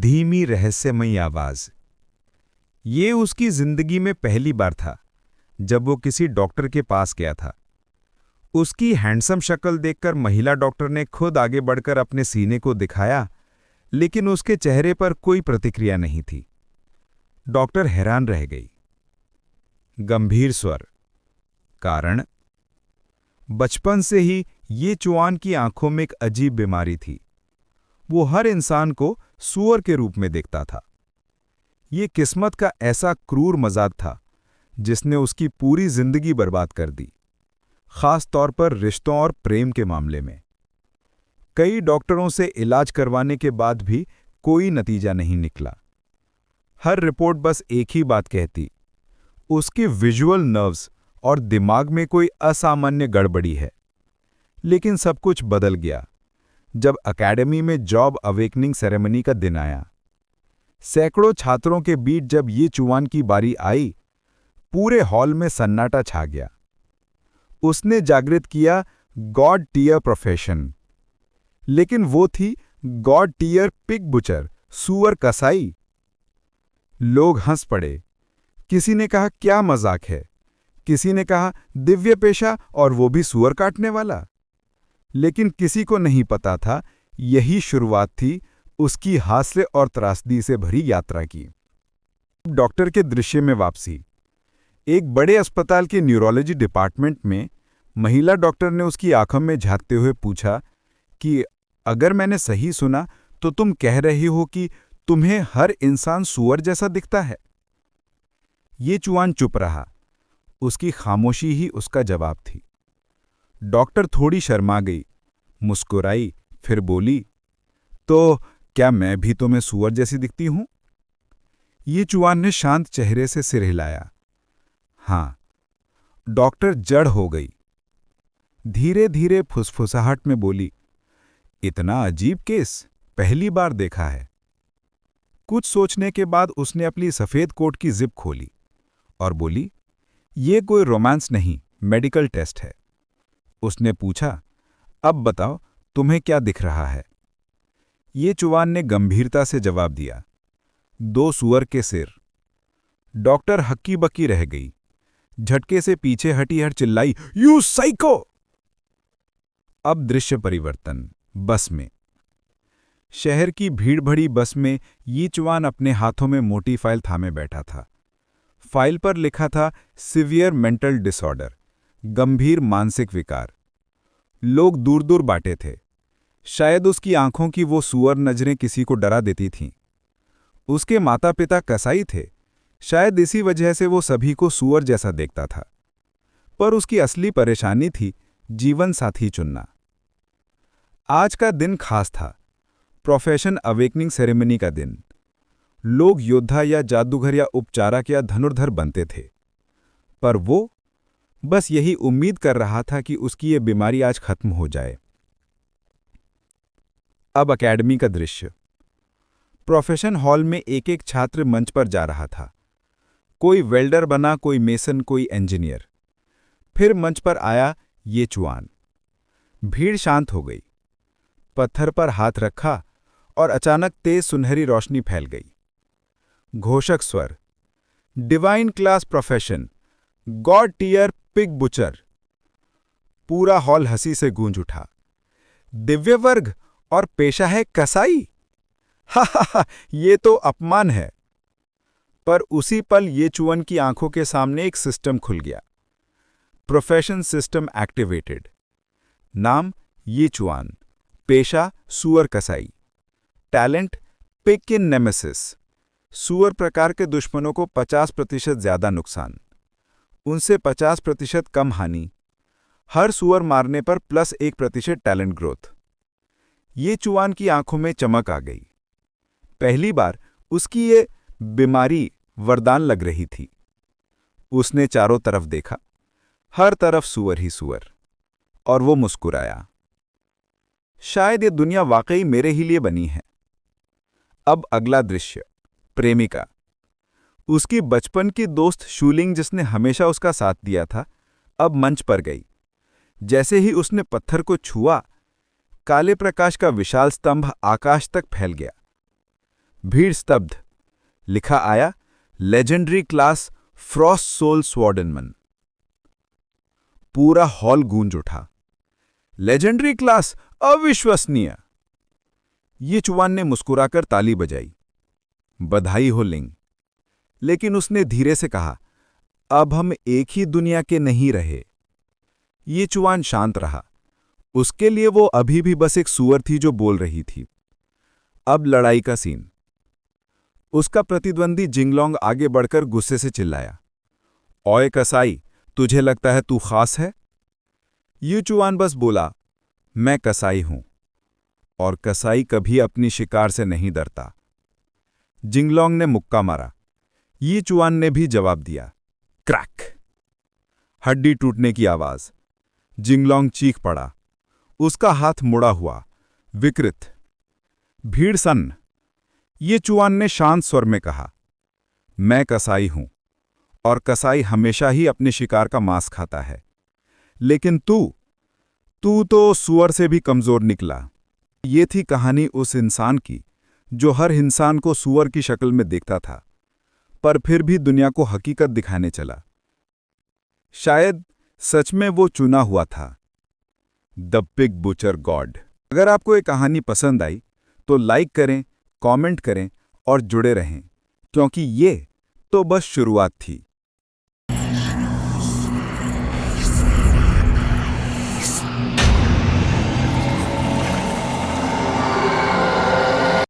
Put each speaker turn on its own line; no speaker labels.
धीमी रहस्यमयी आवाज। ये उसकी जिंदगी में पहली बार था जब वो किसी डॉक्टर के पास गया था। उसकी हैंडसम शक्ल देखकर महिला डॉक्टर ने खुद आगे बढ़कर अपने सीने को दिखाया, लेकिन उसके चेहरे पर कोई प्रतिक्रिया नहीं थी। डॉक्टर हैरान रह गई। गंभीर स्वर। कारण? बचपन से ही ये चुआन की आंखों में एक अजीब बीमारी थी। वो हर इंसान को सूअर के रूप में देखता था। ये किस्मत का ऐसा क्रूर मजाक था जिसने उसकी पूरी जिंदगी बर्बाद कर दी, खास तौर पर रिश्तों और प्रेम के मामले में। कई डॉक्टरों से इलाज करवाने के बाद भी कोई नतीजा नहीं निकला। हर रिपोर्ट बस एक ही बात कहती, उसके विजुअल नर्व्स और दिमाग में कोई असामान्य गड़बड़ी है। लेकिन सब कुछ बदल गया जब एकेडमी में जॉब अवेकनिंग सेरेमनी का दिन आया। सैकड़ों छात्रों के बीच जब ये चुआन की बारी आई, पूरे हॉल में सन्नाटा छा गया। उसने जागृत किया गॉड टियर प्रोफेशन। लेकिन वो थी गॉड टियर पिग बुचर, सूअर कसाई। लोग हंस पड़े। किसी ने कहा क्या मजाक है, किसी ने कहा दिव्य पेशा और वो भी सूअर काटने वाला। लेकिन किसी को नहीं पता था यही शुरुआत थी उसकी हास्य और त्रासदी से भरी यात्रा की। डॉक्टर के दृश्य में वापसी। एक बड़े अस्पताल के न्यूरोलॉजी डिपार्टमेंट में महिला डॉक्टर ने उसकी आंखों में झांकते हुए पूछा कि अगर मैंने सही सुना तो तुम कह रही हो कि तुम्हें हर इंसान सूअर जैसा दिखता है। ये चुआन चुप रहा। उसकी खामोशी ही उसका जवाब थी। डॉक्टर थोड़ी शर्मा गई, मुस्कुराई, फिर बोली, तो क्या मैं भी तुम्हें सूअर जैसी दिखती हूं? ये चुआन ने शांत चेहरे से सिर हिलाया। हां। डॉक्टर जड़ हो गई। धीरे धीरे फुसफुसाहट में बोली, इतना अजीब केस पहली बार देखा है। कुछ सोचने के बाद उसने अपनी सफेद कोट की जिप खोली और बोली, ये कोई रोमांस नहीं, मेडिकल टेस्ट है। उसने पूछा, अब बताओ तुम्हें क्या दिख रहा है? ये चुआन ने गंभीरता से जवाब दिया, 2 सूअर के सिर। डॉक्टर हक्की बक्की रह गई। झटके से पीछे हटी और चिल्लाई, यू साइको! अब दृश्य परिवर्तन। बस में। शहर की भीड़ भरी बस में ये चुआन अपने हाथों में मोटी फाइल थामे बैठा था। फाइल पर लिखा था सिवियर मेंटल डिसऑर्डर, गंभीर मानसिक विकार। लोग दूर दूर बांटे थे। शायद उसकी आंखों की वो सूअर नजरें किसी को डरा देती थीं। उसके माता पिता कसाई थे। शायद इसी वजह से वो सभी को सूअर जैसा देखता था। पर उसकी असली परेशानी थी जीवन साथी चुनना। आज का दिन खास था, प्रोफेशन अवेकनिंग सेरेमनी का दिन। लोग योद्धा या जादूगर या उपचारक या धनुर्धर बनते थे, पर वो बस यही उम्मीद कर रहा था कि उसकी ये बीमारी आज खत्म हो जाए। अब एकेडमी का दृश्य। प्रोफेशन हॉल में एक एक छात्र मंच पर जा रहा था। कोई वेल्डर बना, कोई मेसन, कोई इंजीनियर। फिर मंच पर आया ये चुआन। भीड़ शांत हो गई। पत्थर पर हाथ रखा और अचानक तेज सुनहरी रोशनी फैल गई। घोषक स्वर, divine class profession, god tier pig butcher. पूरा हॉल हंसी से गूंज उठा। दिव्य वर्ग और पेशा है कसाई। हा हा हा, ये तो अपमान है। पर उसी पल ये चुआन की आंखों के सामने एक सिस्टम खुल गया। Profession system activated. नाम ये चुआन, पेशा सूअर कसाई, टैलेंट पिग इन नेमेसिस। सूअर प्रकार के दुश्मनों को 50% ज्यादा नुकसान, उनसे 50% कम हानि। हर सूअर मारने पर +1% टैलेंट ग्रोथ। ये चुआन की आंखों में चमक आ गई। पहली बार उसकी ये बीमारी वरदान लग रही थी। उसने चारों तरफ देखा, हर तरफ सूअर ही सूअर, और वो मुस्कुराया। शायद ये दुनिया वाकई मेरे ही लिए बनी है। अब अगला दृश्य। प्रेमिका। उसकी बचपन की दोस्त शूलिंग, जिसने हमेशा उसका साथ दिया था, अब मंच पर गई। जैसे ही उसने पत्थर को छुआ, काले प्रकाश का विशाल स्तंभ आकाश तक फैल गया।
भीड़ स्तब्ध। लिखा आया, लेजेंडरी क्लास फ्रॉस्ट सोल स्वॉर्डनमन। पूरा हॉल गूंज उठा। लेजेंडरी क्लास, अविश्वसनीय। ये चुवान ने मुस्कुराकर ताली बजाई। बधाई हो लिंग। लेकिन उसने धीरे से कहा, अब हम एक ही दुनिया के नहीं रहे। ये चुवान शांत रहा। उसके लिए वो अभी भी बस एक सूअर थी जो बोल रही थी। अब लड़ाई का सीन। उसका प्रतिद्वंदी जिंगलोंग आगे बढ़कर गुस्से से चिल्लाया, ओए कसाई, तुझे लगता है तू खास है? ये चुवान बस बोला, मैं कसाई हूं, और कसाई कभी अपनी शिकार से नहीं डरता। जिंगलोंग ने मुक्का मारा। ये चुवान ने भी जवाब दिया। क्रैक। हड्डी टूटने की आवाज। जिंगलोंग चीख पड़ा। उसका हाथ मुड़ा हुआ, विकृत। भीड़ सन्न। ये चुवान ने शांत स्वर में कहा, मैं कसाई हूं, और कसाई हमेशा ही अपने शिकार का मांस खाता है। लेकिन तू तो सूअर से भी कमजोर निकला। ये थी कहानी उस इंसान की जो हर इंसान को सूअर की शक्ल में देखता था, पर फिर भी दुनिया को हकीकत दिखाने चला। शायद सच में वो चुना हुआ था, द पिग बुचर गॉड। अगर आपको ये कहानी पसंद आई तो लाइक करें, कमेंट करें और जुड़े रहें, क्योंकि ये तो बस शुरुआत थी।